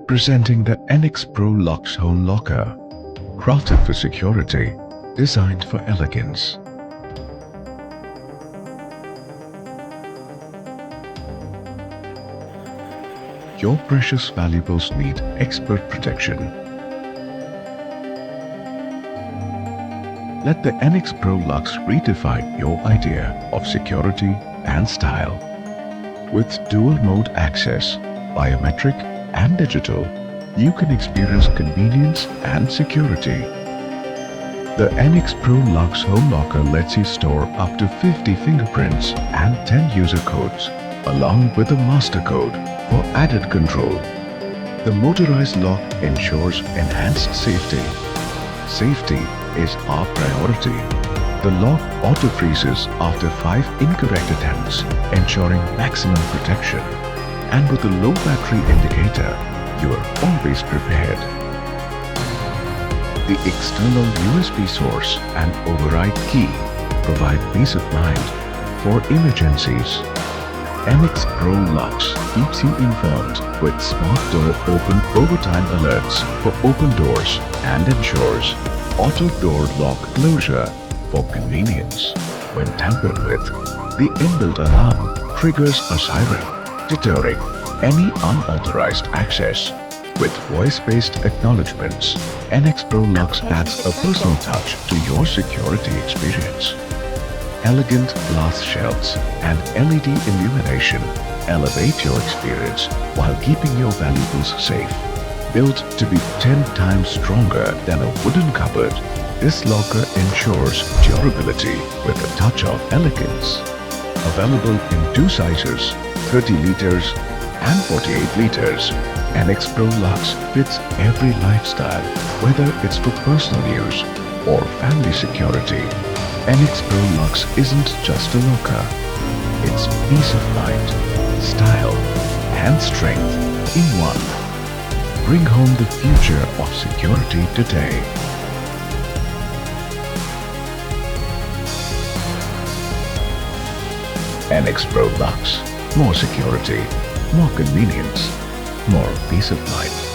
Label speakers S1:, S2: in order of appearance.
S1: Presenting the NX Pro Luxe Home Locker. Crafted for security, designed for elegance. Your precious valuables need expert protection. Let the NX Pro Luxe redefine your idea of security and style. With dual mode access, biometric and digital, you can experience convenience and security. The NX Pro Luxe Home Locker lets you store up to 50 fingerprints and 10 user codes, along with a master code for added control. The motorized lock ensures enhanced safety. Safety is our priority. The lock auto-freezes after 5 incorrect attempts, ensuring maximum protection. And with a low battery indicator, you are always prepared. The external USB source and override key provide peace of mind for emergencies. NX Pro Luxe keeps you informed with smart door open overtime alerts for open doors and ensures auto door lock closure for convenience. When tampered with, the inbuilt alarm triggers a siren, deterring any unauthorized access. With voice-based acknowledgements, NX Pro Luxe adds a personal touch to your security experience. Elegant glass shelves and LED illumination elevate your experience while keeping your valuables safe. Built to be 10 times stronger than a wooden cupboard, this locker ensures durability with a touch of elegance. Available in 2 sizes, 30 liters and 48 liters, NX Pro Luxe fits every lifestyle, whether it's for personal use or family security. NX Pro Luxe isn't just a locker. It's peace of mind, style, and strength in one. Bring home the future of security today. NX Pro Luxe. More security, more convenience, more peace of mind.